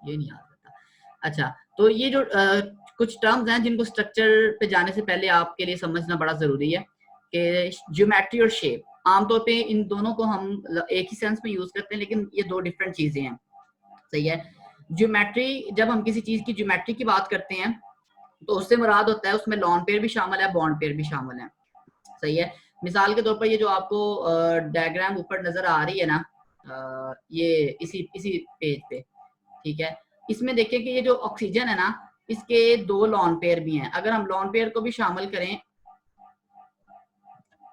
ये नहीं याद रहता। अच्छा, तो ये जो कुछ टर्म्स हैं जिनको स्ट्रक्चर पे जाने से पहले आपके लिए समझना बड़ा जरूरी है कि ज्योमेट्री और शेप, आमतौर पे इन दोनों को हम एक ही सेंस में यूज करते हैं, लेकिन ये दो डिफरेंट चीजें हैं। सही है। ज्योमेट्री, जब हम किसी चीज की ज्योमेट्री की बात करते हैं तो उससे मुराद होता है उसमें लॉन पेयर भी शामिल है, बॉन्ड पेयर भी शामिल है। सही है। मिसाल के तौर पर ये जो आपको डायग्राम ऊपर नजर आ रही है ना, ये इसी पेज पे, ठीक है, इसमें देखिए कि ये जो ऑक्सीजन है ना, इसके दो लॉन पेयर भी हैं। अगर हम लॉन पेयर को भी शामिल करें,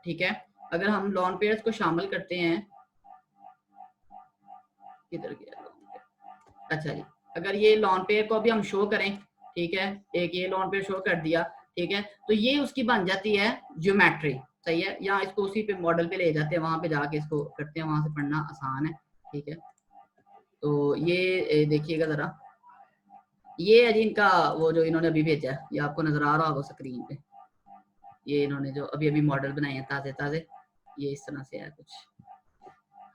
ठीक है, अगर हम लॉन पेयर्स को शामिल करते हैं, किधर गया लॉन पेयर, अच्छा जी, अगर ये लॉन पेयर को भी हम शो करें, ठीक है, एक ये लॉन पेयर शो कर दिया, ठीक है, तो ये उसकी बन जाती है ज्योमेट्री। सही है। या इसको उसी पे मॉडल पे ले जाते हैं, वहां पे जाके इसको करते हैं, वहां से पढ़ना आसान है। ठीक है, तो ये देखिएगा जरा, ये है जी इनका वो जो इन्होंने अभी भेजा है, ये आपको नजर आ रहा होगा स्क्रीन पे, ये इन्होंने जो अभी अभी मॉडल बनाए हैं ताजे ताजे, ये इस तरह से है कुछ।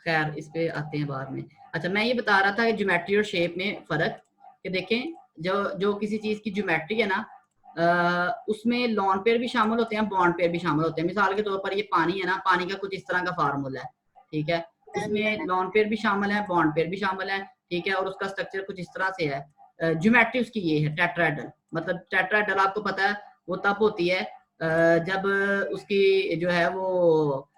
खैर इस पे आते हैं बाद में। अच्छा, मैं ये बता रहा था कि ज्योमेट्री और शेप में फर्क, कि देखें जो जो किसी चीज की ज्योमेट्री है ना, उसमें लॉन पेयर भी शामिल होते हैं, बॉन्ड पेयर भी शामिल होते हैं। मिसाल के तौर पर ये पानी है ना, पानी का कुछ इस तरह का फार्मूला है, ठीक है, इसमें लॉन पेयर भी शामिल है, बॉन्ड पेयर भी शामिल है, ठीक है, और उसका स्ट्रक्चर कुछ इस तरह से है। ज्योमेट्री उसकी ये है टेट्राहेड्रल। मतलब टेट्राहेड्रल आपको पता है वो तब होती है जब उसकी जो है वो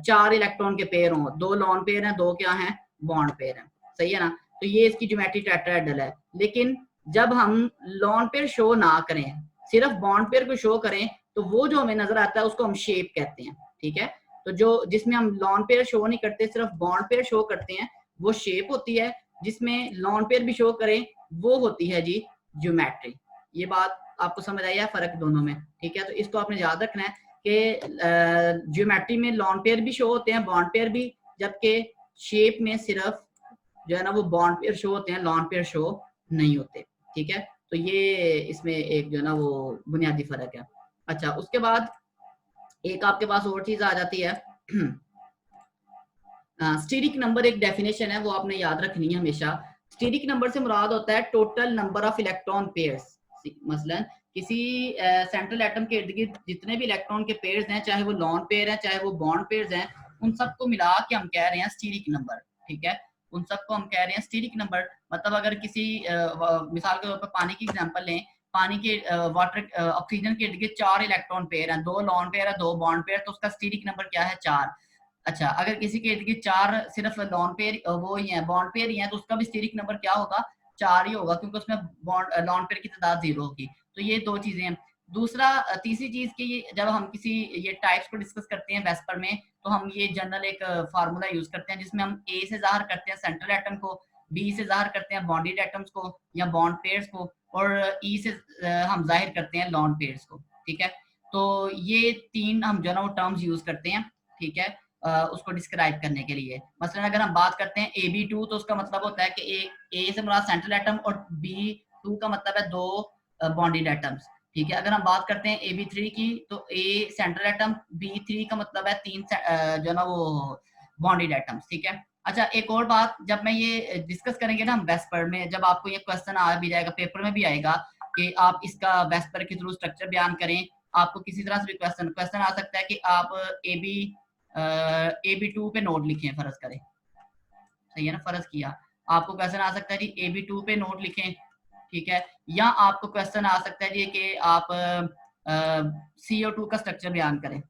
4 इलेक्ट्रॉन के पेयर हों, 2 लॉन पेयर हैं, 2 क्या हैं, बॉन्ड पेयर हैं। सही है ना, तो ये इसकी ज्योमेट्री टेट्राहेड्रल है। लेकिन जब हम लॉन पेयर शो ना करें, सिर्फ बॉन्ड पेयर को शो करें, तो वो जो हमें नजर आता है उसको हम शेप कहते हैं। ठीक है, तो जो जिसमें हम लॉन पेयर शो नहीं करते, सिर्फ बॉन्ड पेयर शो करते हैं, वो शेप होती है। जिसमें लॉन पेयर भी शो करें, वो होती है जी ज्योमेट्री। ये बात आपको समझ आई है, फर्क दोनों में। ठीक है, तो इसको आपने याद रखना है कि ज्योमेट्री में लॉन पेयर भी शो होते हैं, बॉन्ड पेयर भी, जबकि शेप में सिर्फ जो है ना वो बॉन्ड पेयर शो होते हैं, लॉन पेयर शो नहीं होते। ठीक है, तो ये इसमें एक जो है ना वो बुनियादी फर्क है। अच्छा, उसके बाद एक आपके पास और चीज आ जाती है, स्टीरिक नंबर एक डेफिनेशन है, वो आपने याद रखनी है हमेशा। स्टीरिक नंबर से मुराद होता है total number of electron pairs. मसलन किसी सेंट्रल एटम के इर्द गिर्द जितने भी इलेक्ट्रॉन के पेयर्स हैं, चाहे वो लॉन पेयर हैं चाहे वो बॉन्ड पेयर्स हैं, उन सबको मिला के हम कह रहे हैं स्टीरिक नंबर। ठीक है, उन सबको हम कह रहे हैं स्टीरिक नंबर। मतलब अगर किसी मिसाल के तौर पर पानी की एग्जांपल लें, पानी के वाटर ऑक्सीजन के इर्द गिर्द 4 इलेक्ट्रॉन पेयर हैं, 2 लॉन पेयर है 2 बॉन्ड पेयर, तो उसका स्टीरिक नंबर क्या है, 4। अच्छा, अगर किसी के इर्द गिर्द 4 सिर्फ लॉन पेयर वो ही है, बॉन्ड पेयर ही है, तो उसका भी स्टीरिक नंबर क्या होगा, 4 ही होगा, क्योंकि उसमें बॉन्ड लॉन पेयर की तादाद 0 होगी। तो ये दो चीजें हैं। दूसरा तीसरी चीज की, जब हम किसी ये टाइप्स को डिस्कस करते हैं वेस्पर में, तो हम ये जनरल एक फार्मूला यूज करते हैं जिसमें हम ए से जाहिर करते हैं सेंट्रल एटम को, बी से जाहिर करते हैं बॉन्डेड एटम्स को या बॉन्ड पेयर्स को, और ई से हम जाहिर करते हैं लॉन पेयर्स को। ठीक है, तो ये 3 हम जो है ना वो टर्म्स यूज करते हैं। ठीक है, उसको डिस्क्राइब करने के लिए। मसलन अगर हम बात करते हैं AB2, तो उसका मतलब होता है कि ए से मुराद सेंट्रल एटम और B2 का मतलब है 2 बॉन्डेड एटम्स। ठीक है, अगर हम बात करते हैं AB3 की, तो ए सेंट्रल एटम, B3 का मतलब है 3 जो ना वो बॉन्डेड एटम्स। ठीक है, अच्छा एक और बात, जब मैं ये डिस्कस करेंगे ना हम वेस्पर में, जब आपको ये क्वेश्चन आ भी जाएगा, पेपर में भी आएगा कि आप इसका वेस्पर के थ्रू स्ट्रक्चर बयान करें, आपको किसी तरह से भी क्वेश्चन आ सकता है कि आप AB2 पे नोट लिखें, फर्ज करें। सही है ना, फर्ज किया, आपको क्वेश्चन आ सकता है जी AB2 पे नोट लिखें। ठीक है, या आपको क्वेश्चन आ सकता है जी कि आप CO2 का स्ट्रक्चर बयान करें,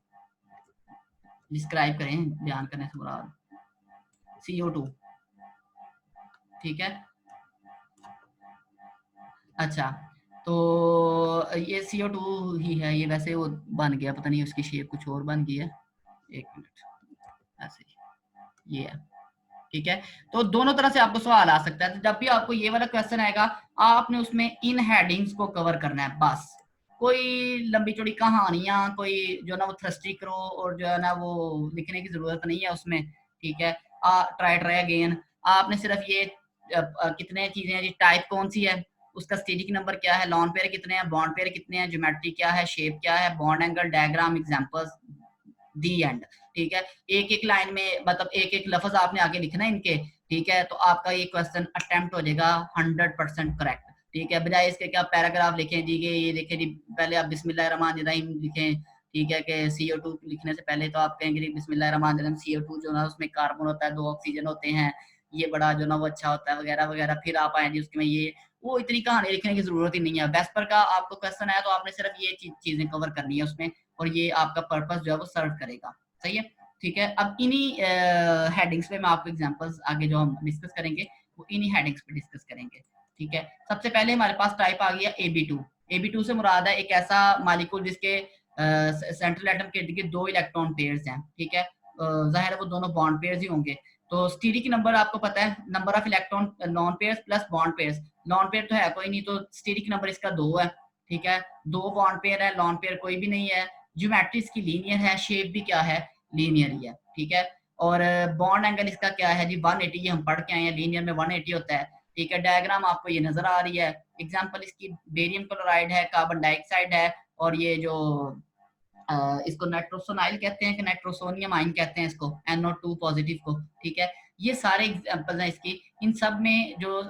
डिस्क्राइब करें, बयान करने से मुराद CO2। ठीक है, अच्छा, तो ये CO2 ही है, ये वैसे वो बन गया, पता नहीं उसकी शेप कुछ और बन गई है, एक मिनट, ऐसे ये है। ठीक है, तो दोनों तरह से आपको सवाल आ सकता है। तो जब भी आपको ये वाला क्वेश्चन आएगा, आपने उसमें इन हेडिंग्स को कवर करना है बस। कोई लंबी चौड़ी कहानियां, कोई जो ना वो थ्रस्टी करो और जो है ना वो लिखने की जरूरत नहीं है उसमें। ठीक है, ट्राई अगेन, आपने सिर्फ ये कितने चीजें हैं जी, टाइप कौन सी है, उसका स्टेटिक नंबर क्या है, लॉन पेयर कितने हैं, बॉन्ड पेयर कितने हैं, ज्योमेट्री क्या है, शेप क्या है, bond angle, diagram, examples, the and. ठीक है, एक एक लाइन में मतलब एक एक लफ्ज आपने आगे लिखना है इनके। ठीक है, तो आपका ये क्वेश्चन अटेम्प्ट हो जाएगा 100% करेक्ट। ठीक है, बजाय इसके कि आप पैराग्राफ लिखें जी के ये देखें जी, पहले आप बिस्मिल्लाहिर्रहमानिर्रहीम लिखें, ठीक है, कि CO2 लिखने से पहले तो आप कहेंगे बिस्मिल्लाहिर्रहमानिर्रहीम, CO2 जो ना उसमें कार्बन होता है, 2 ऑक्सीजन होते हैं, ये बड़ा जो ना वो अच्छा होता है वगैरह वगैरह, फिर आप आए जी उसमें ये वो इतनी कहानी लिखने की जरूरत ही नहीं है। वेस्पर का आपको क्वेश्चन आया तो आपने सिर्फ ये चीजें कवर करनी है उसमें, और ये आपका पर्पस जो है वो सर्व करेगा। सही है, ठीक है। अब इन्हीं हेडिंग्स पे मैं आपको एग्जांपल्स आगे जो हम डिस्कस करेंगे वो इन्हीं हेडिंग्स पे डिस्कस करेंगे। ठीक है, सबसे पहले हमारे पास टाइप आ गया AB2। AB2 से मुराद है एक ऐसा मॉलिक्यूल जिसके सेंट्रल एटम के इर्द गिर्द 2 इलेक्ट्रॉन पेयर्स हैं। ठीक है, जाहिर है वो दोनों बॉन्ड पेयर्स ही होंगे। तो स्टीरिक नंबर आपको पता है, number of electron lawn pairs plus bond pairs. Lone pair तो है कोई नहीं, तो स्टीरिक नंबर इसका 2 है। ठीक है, 2 बॉन्ड पेयर है, लॉन पेयर कोई भी नहीं है। ज्योमेट्री इसकी लीनियर है, शेप भी क्या है, लीनियर ही है। ठीक है, और बॉन्ड एंगल इसका क्या है जी 180, ये हम पढ़ के आए हैं, लीनियर में 180 होता है। ठीक है, डायग्राम आपको ये नजर आ रही है। एग्जांपल इसकी बेरियम क्लोराइड है, कार्बन डाइऑक्साइड है, और ये जो इसको नाइट्रोसोनाइल कहते हैं कि नाइट्रोसोनियम आयन कहते हैं इसको, NO2 पॉजिटिव को। ठीक है, ये सारे एग्जांपल्स हैं इसकी। इन सब में जो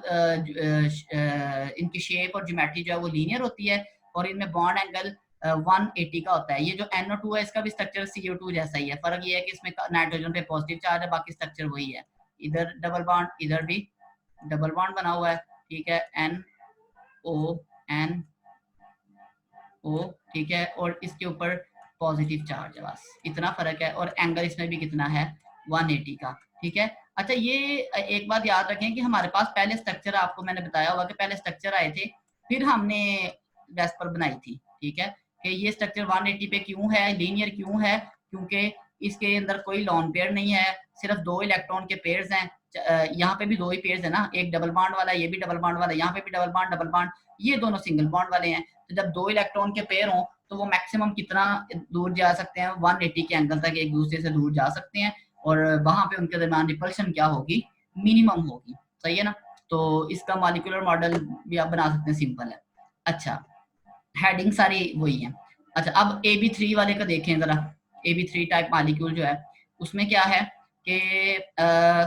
इनकी शेप और ज्योमेट्री जो है वो लीनियर होती है, और इनमें बॉन्ड एंगल 180 का होता है। ये जो NO2 है इसका भी स्ट्रक्चर CO2 जैसा ही है, फर्क ये है कि इसमें नाइट्रोजन पे पॉजिटिव चार्ज है, बाकी स्ट्रक्चर वही है। इधर डबल बॉन्ड, इधर भी डबल बॉन्ड बना हुआ है। ठीक है, NO ठीक है, और इसके ऊपर पॉजिटिव चार्ज है, बस इतना फर्क है। और एंगल इसमें भी कितना है 180 का। ठीक है, अच्छा ये एक बात याद रखें कि हमारे पास पहले स्ट्रक्चर, आपको मैंने बताया होगा कि पहले स्ट्रक्चर आए थे, फिर हमने वेस्पर बनाई थी। ठीक है, कि ये स्ट्रक्चर 180 पे क्यों है, लीनियर क्यों है, क्योंकि इसके अंदर कोई लॉन पेयर नहीं है, सिर्फ 2 इलेक्ट्रॉन के पेयर्स हैं। यहाँ पे भी 2 ही पेयर्स है ना, एक डबल बॉन्ड वाला, ये भी डबल बॉन्ड वाला, यहाँ पे भी डबल बॉन्ड, ये दोनों सिंगल बॉन्ड वाले हैं। तो जब 2 इलेक्ट्रॉन के पेयर हों तो वो मैक्सिमम कितना दूर जा सकते हैं, 180 के एंगल तक एक दूसरे से दूर जा सकते हैं, और वहां पे उनके दरमियान रिपल्शन क्या होगी, मिनिमम होगी। सही है ना, तो इसका मॉलिक्यूलर मॉडल भी आप बना सकते हैं, सिंपल है। अच्छा, हेडिंग सारी वही है। अच्छा, अब AB3 वाले का देखें जरा। AB3 टाइप मॉलिक्यूल जो है उसमें क्या है कि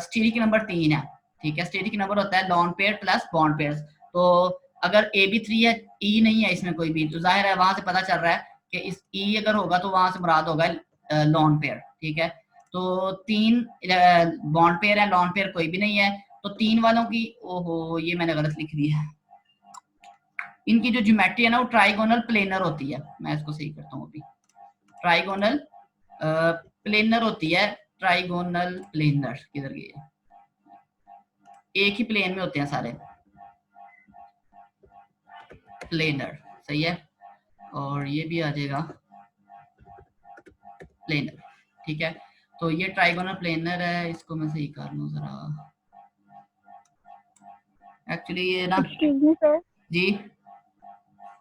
स्टीरिक नंबर 3 है। ठीक है, स्टीरिक नंबर होता है lone pair plus bond pair. तो अगर AB3 है, E नहीं है इसमें कोई भी, तो जाहिर है वहां से पता चल रहा है कि इस E अगर होगा तो वहां से मुराद होगा लॉन पेयर। ठीक है, तो 3 बॉन्ड पेयर है, लॉन पेयर कोई भी नहीं है, तो 3 वालों की, ओहो ये मैंने गलत लिख दी है, इनकी जो ज्योमेट्री है ना वो ट्राइगोनल प्लेनर होती है। मैं इसको सही करता हूँ अभी, ट्राइगोनल प्लेनर होती है। ट्राइगोनल प्लेनर किधर गई है, एक ही प्लेन में होते हैं सारे, प्लेनर। सही है, और ये भी आ जाएगा प्लेनर। ठीक है, तो ये ट्राइगोनल प्लेनर है, इसको मैं सही कर लूं जरा। एक्चुअली ये ना, सर जी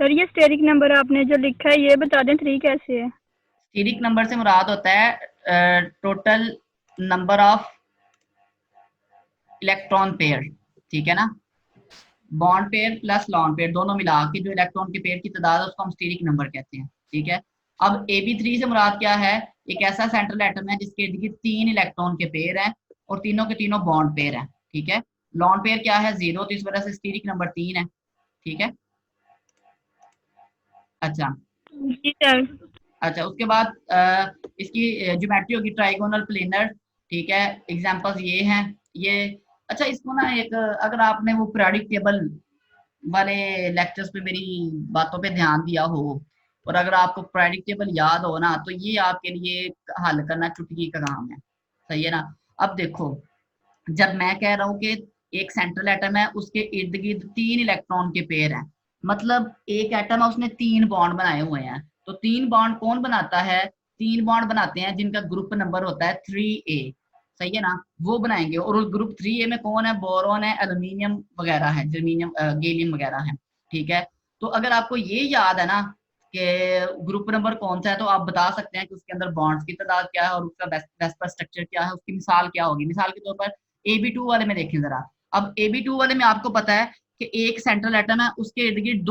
सर ये स्टेरिक नंबर आपने जो लिखा है ये बता दें 3 कैसे है। स्टीरिक नंबर से मुराद होता है total number of electron pair. ठीक है ना, bond pair plus lone pair दोनों मिला के जो इलेक्ट्रॉन के पेयर की तादाद है उसको हम स्टीरिक नंबर कहते हैं। ठीक है, अब AB3 से मुराद क्या है, एक ऐसा सेंट्रल एटम है जिसके इर्द गिर्द 3 इलेक्ट्रॉन के पेयर हैं और तीनों के तीनों बॉन्ड पेयर हैं। ठीक है, लॉन पेयर क्या है 0, तो इस वजह से स्टीरिक नंबर 3 है। ठीक है, अच्छा अच्छा, उसके बाद इसकी ज्योमेट्री होगी ट्राइगोनल प्लेनर। ठीक है, एग्जांपल्स ये हैं ये। अच्छा, इसको ना एक, अगर आपने वो पीरियोडिक टेबल वाले लेक्चर्स पे मेरी बातों पे ध्यान दिया हो, और अगर आपको पीरियोडिक टेबल याद हो ना, तो ये आपके लिए हल करना चुटकी का काम है। सही है ना, अब देखो, जब मैं कह रहा हूँ कि एक सेंट्रल एटम है, उसके इर्द गिर्द 3 इलेक्ट्रॉन के पेयर हैं, मतलब एक एटम है उसने 3 बॉन्ड बनाए हुए हैं। तो 3 बॉन्ड कौन बनाता है, 3 बॉन्ड बनाते हैं जिनका ग्रुप नंबर होता है 3A। सही है ना, वो बनाएंगे, और उस ग्रुप 3A में कौन है, बोरॉन है, एल्यूमिनियम वगैरह है, जर्मीनियम गैलियम वगैरह है। ठीक है, तो अगर आपको ये याद है ना कि ग्रुप नंबर कौन सा है, तो आप बता सकते हैं कि उसके अंदर बॉन्ड्स की तादाद क्या है और उसका वेस्पर स्ट्रक्चर क्या है, उसकी मिसाल क्या होगी। मिसाल के तौर पर AB2 वाले में देखें जरा। अब AB2 वाले में आपको पता है कि एक सेंट्रल एटम है, उसके इर्द गिर्द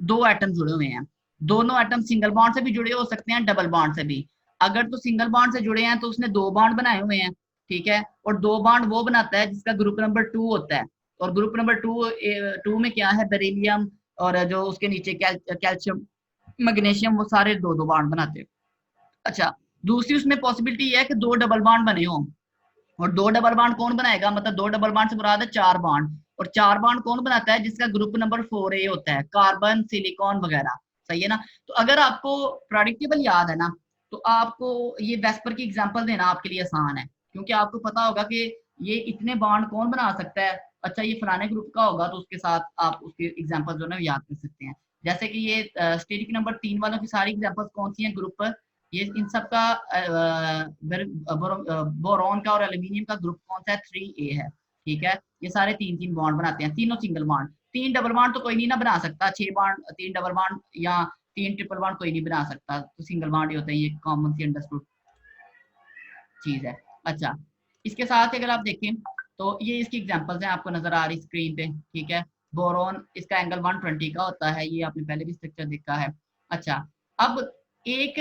दो एटम जुड़े हुए हैं। दोनों एटम सिंगल बॉन्ड से भी जुड़े हो सकते हैं, डबल बॉन्ड से भी। अगर तो सिंगल बॉन्ड से जुड़े हैं तो उसने 2 बॉन्ड बनाए हुए हैं। ठीक है, और 2 बॉन्ड वो बनाता है जिसका ग्रुप नंबर 2 होता है, और ग्रुप नंबर 2 में क्या है, बेरिलियम और जो उसके नीचे कैल्शियम मैग्नीशियम, वो सारे 2 बॉन्ड बनाते हैं। अच्छा, दूसरी उसमें पॉसिबिलिटी है कि 2 डबल बॉन्ड बने हों, और 2 डबल बॉन्ड कौन बनाएगा, मतलब 2 डबल बॉन्ड से मुराद है 4 बॉन्ड, और 4 बॉन्ड कौन बनाता है, जिसका ग्रुप नंबर 4A होता है, कार्बन, सिलिकॉन वगैरह। सही है ना। तो अगर आपको प्रेडिक्टेबल याद है ना, तो आपको ये वेस्पर की एग्जांपल देना आपके लिए आसान है, क्योंकि आपको पता होगा कि ये इतने बॉन्ड कौन बना सकता है। अच्छा, ये फलाने ग्रुप का होगा, तो उसके साथ आप उसके एग्जांपल जो है याद कर सकते हैं। जैसे कि ये स्टेरिक नंबर 3 वालों की सारी एग्जांपल्स कौन सी हैं ग्रुप, ये इन सब का बोरॉन का और एल्यूमिनियम का ग्रुप कौन सा है, 3A है। ठीक है, ये सारे 3 बॉन्ड बनाते हैं, तीनों सिंगल बॉन्ड। 3 डबल बॉन्ड तो कोई नहीं ना बना सकता, 6 बॉन्ड 3 डबल बॉन्ड या 3 ट्रिपल बॉन्ड कोई नहीं बना सकता, तो सिंगल बॉन्ड ही होते हैं, ये कॉमन सी अंडरस्टूड चीज है। अच्छा, इसके साथ अगर आप देखें तो ये इसकी एग्जांपल्स हैं, आपको नजर आ रही स्क्रीन पे। ठीक है, बोरॉन इसका एंगल 120 का होता है, ये आपने पहले भी स्ट्रक्चर देखा है। अच्छा, अब एक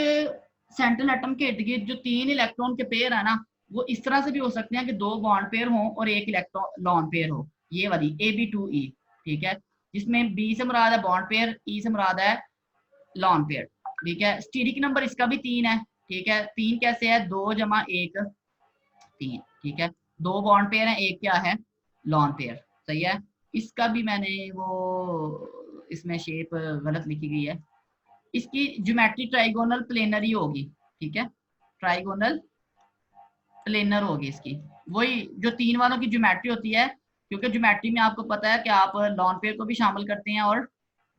सेंट्रल एटम के इर्द गिर्द जो 3 इलेक्ट्रॉन के पेयर है ना, वो इस तरह से भी हो सकते हैं कि 2 बॉन्ड पेयर हो और 1 इलेक्ट्रॉन लॉन पेयर हो, ये वाली AB2E। ठीक है, जिसमें B से मुराद है बॉन्ड पेयर, E से मुराद है लॉन पेयर। ठीक है, स्टीरिक नंबर इसका भी 3 है। ठीक है, 3 कैसे है, 2 जमा 1 3। ठीक है, 2 बॉन्ड पेयर है, एक क्या है, लॉन पेयर। सही है, इसका भी मैंने वो इसमें शेप गलत लिखी गई है, इसकी ज्योमेट्री ट्राइगोनल प्लेनर ही होगी। ठीक है, ट्राइगोनल प्लेनर होगी इसकी, वही जो 3 वालों की ज्योमेट्री होती है, क्योंकि ज्योमेट्री में आपको पता है कि आप लॉन पेयर को भी शामिल करते हैं और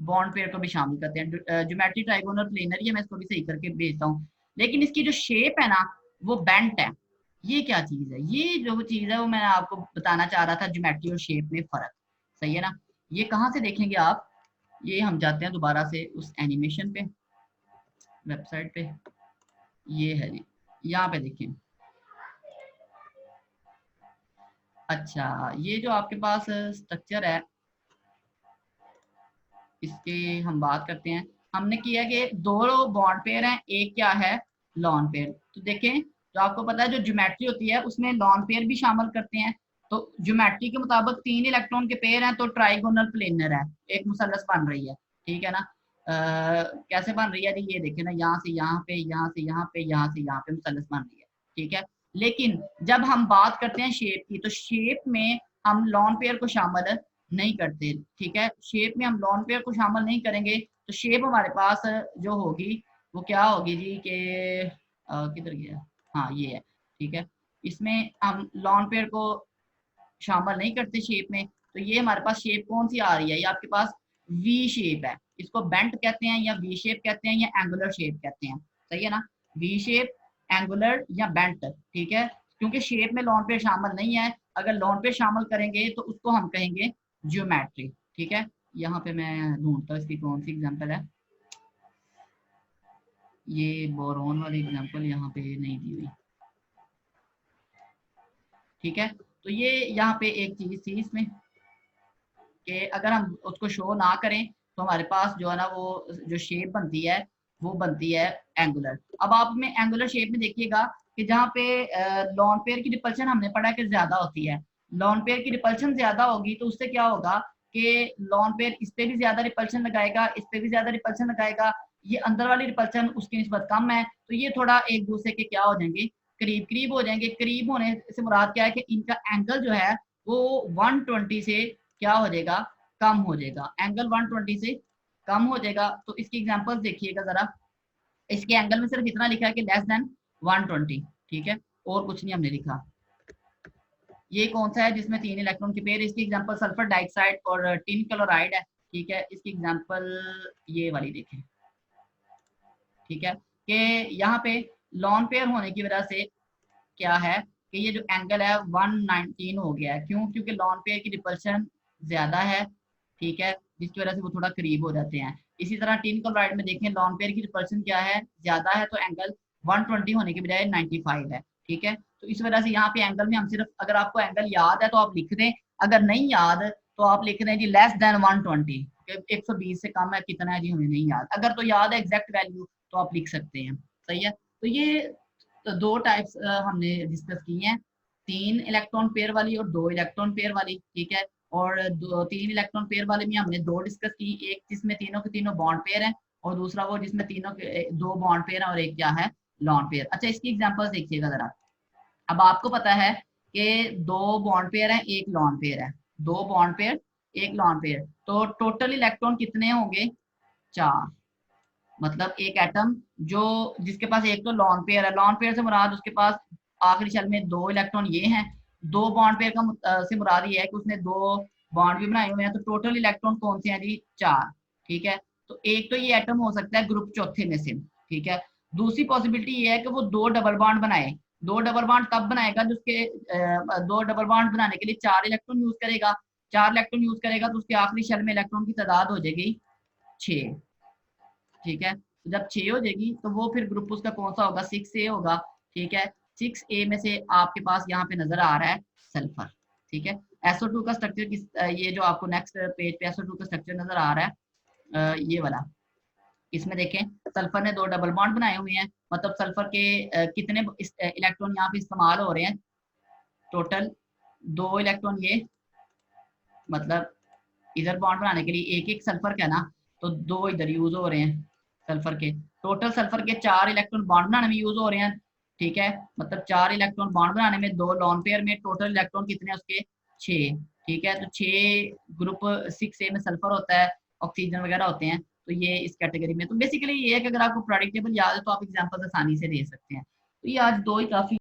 बॉन्ड पेयर को भी शामिल करते हैं। ज्योमेट्री ट्राइगोनल प्लेनर ही है, मैं इसको भी सही करके भेजता हूँ, लेकिन इसकी जो शेप है ना वो बेंट है। ये क्या चीज है, ये जो चीज है वो मैं आपको बताना चाह रहा था, ज्योमेट्री और शेप में फर्क। सही है ना। ये कहाँ से देखेंगे आप, ये हम जाते हैं दोबारा से उस एनिमेशन पे, वेबसाइट पे, ये है जी, यहाँ पे देखिए। अच्छा, ये जो आपके पास स्ट्रक्चर है, इसके हम बात करते हैं। हमने किया कि 2 बॉन्ड पेयर हैं, एक क्या है, लॉन पेयर। तो देखें, जो आपको पता है जो ज्योमेट्री होती है उसमें लॉन पेयर भी शामिल करते हैं, तो ज्योमेट्री के मुताबिक 3 इलेक्ट्रॉन के पेयर हैं, तो ट्राइगोनल प्लेनर है, एक मुसल्लस बन रही है। ठीक है ना। कैसे बन रही है जी, ये देखें ना, यहाँ से यहाँ पे, यहाँ से यहाँ पे, यहाँ से यहाँ पे मुसल्लस बन रही है। ठीक है, लेकिन जब हम बात करते हैं शेप की, तो शेप में हम लॉन पेयर को शामिल नहीं करते। ठीक है, शेप में हम लॉन पेयर को शामिल नहीं करेंगे, तो शेप हमारे पास जो होगी वो क्या होगी जी के किधर गया, हाँ ये है। ठीक है, इसमें हम लॉन पेयर को शामिल नहीं करते शेप में, तो ये हमारे पास शेप कौन सी आ रही है, ये आपके पास वी शेप है। इसको बेंट कहते हैं या वी शेप कहते हैं या एंगुलर शेप कहते हैं। सही है ना, वी शेप, एंगुलर या बेंट। ठीक है, क्योंकि शेप में लॉन पेयर शामिल नहीं है, अगर लॉन पेयर शामिल करेंगे तो उसको हम कहेंगे ज्योमेट्री। ठीक है, यहाँ पे मैं ढूंढता हूँ इसकी कौन सी एग्जांपल है, ये बोरॉन वाली एग्जांपल यहाँ पे नहीं दी हुई। ठीक है, तो ये यहाँ पे एक चीज थी इसमें कि अगर हम उसको शो ना करें तो हमारे पास जो है ना वो जो शेप बनती है वो बनती है एंगुलर। अब आप में एंगुलर शेप में देखिएगा कि जहाँ पे लॉन पेयर की रिपल्शन हमने पढ़ा कि ज्यादा होती है, लॉन पेयर की रिपल्शन ज्यादा होगी, तो उससे क्या होगा कि लॉन पेयर इस पे भी ज्यादा रिपल्शन लगाएगा, इस पे भी ज्यादा रिपल्शन लगाएगा, ये अंदर वाली रिपल्शन उसकी निस्बत कम है, तो ये थोड़ा एक दूसरे के क्या हो जाएंगे, करीब करीब हो जाएंगे। करीब होने से मुराद क्या है कि इनका एंगल जो है वो 120 से क्या हो जाएगा, कम हो जाएगा, एंगल 120 से कम हो जाएगा। तो इसकी एग्जांपल देखिएगा जरा, इसके एंगल में सिर्फ इतना लिखा है कि लेस देन 120। ठीक है, और कुछ नहीं हमने लिखा। ये कौन सा है जिसमें 3 इलेक्ट्रॉन के पेयर, इसकी एग्जांपल सल्फर डाइऑक्साइड और टिन क्लोराइड है। ठीक है, इसकी एग्जांपल ये वाली देखें। ठीक है, कि यहाँ पे लॉन पेयर होने की वजह से क्या है कि ये जो एंगल है 119 हो गया है, क्यों, क्योंकि लॉन पेयर की रिपल्शन ज्यादा है। ठीक है, जिसकी वजह से वो थोड़ा करीब हो जाते हैं। इसी तरह टिन क्लोराइड में देखें, लॉन पेयर की रिपल्शन क्या है, ज्यादा है, तो एंगल 120 होने के बजाय 95 है। ठीक है, तो इस वजह से यहाँ पे एंगल में हम सिर्फ, अगर आपको एंगल याद है तो आप लिख दें, अगर नहीं याद तो आप लिख दें जी लेस देन 120, 120 से कम है कितना है जी हमें नहीं याद, अगर तो याद है एग्जैक्ट वैल्यू तो आप लिख सकते हैं। सही है, तो ये तो 2 टाइप्स हमने डिस्कस की हैं, 3 इलेक्ट्रॉन पेयर वाली और 2 इलेक्ट्रॉन पेयर वाली, ठीक है। और 3 इलेक्ट्रॉन पेयर वाले में हमने 2 डिस्कस की, एक जिसमें तीनों के तीनों बॉन्ड पेयर हैं और दूसरा वो जिसमें तीनों के 2 बॉन्ड पेयर हैं और एक क्या है, लॉन पेयर। अच्छा, इसकी एग्जांपल्स देखिएगा जरा। अब आपको पता है कि 2 बॉन्ड पेयर है, एक लॉन पेयर है, 2 बॉन्ड पेयर एक लॉन पेयर, तो टोटल इलेक्ट्रॉन कितने होंगे, 4। मतलब एक एटम जो जिसके पास एक तो लॉन पेयर है, लॉन पेयर से मुराद उसके पास आखिरी शेल में 2 इलेक्ट्रॉन ये हैं, 2 बॉन्ड पेयर का से मुराद ये है कि उसने 2 बॉन्ड भी बनाए हुए हैं, तो टोटल इलेक्ट्रॉन कौन से हैं जी, 4, ठीक है। तो एक तो ये एटम हो सकता है ग्रुप चौथे में से, ठीक है। दूसरी पॉसिबिलिटी ये है कि वो 2 डबल बॉन्ड बनाए। 2 डबल बॉन्ड तब बनाएगा जिसके 2 डबल बॉन्ड बनाने के लिए 4 इलेक्ट्रॉन यूज करेगा, 4 इलेक्ट्रॉन यूज करेगा तो उसके आखिरी शेल में इलेक्ट्रॉन की तादाद हो जाएगी 6, ठीक है। तो जब 6 हो जाएगी तो वो फिर ग्रुप उसका कौन सा होगा, 6A होगा, ठीक है। 6A में से आपके पास यहाँ पे नजर आ रहा है सल्फर, ठीक है। SO2 का स्ट्रक्चर किस, ये जो आपको नेक्स्ट पेज पे SO2 का स्ट्रक्चर नजर आ रहा है, ये वाला, इसमें देखें सल्फर ने 2 डबल बॉन्ड बनाए हुए हैं, मतलब सल्फर के कितने इलेक्ट्रॉन यहाँ पे इस्तेमाल हो रहे हैं, टोटल 2 इलेक्ट्रॉन ये, मतलब इधर बॉन्ड बनाने के लिए एक एक सल्फर का ना, तो 2 इधर यूज हो रहे हैं सल्फर के, टोटल सल्फर के 4 इलेक्ट्रॉन बॉन्ड बनाने में यूज हो रहे हैं, ठीक है। मतलब 4 इलेक्ट्रॉन बॉन्ड बनाने में, 2 लॉन पेयर में, टोटल इलेक्ट्रॉन कितने उसके, 6, ठीक है। तो 6 ग्रुप 6A में सल्फर होता है, ऑक्सीजन वगैरह होते हैं, तो ये इस कैटेगरी में। तो बेसिकली ये है कि अगर आपको प्रेडिक्टेबल याद है तो आप एग्जाम्पल आसानी से दे सकते हैं। तो ये आज 2 ही काफी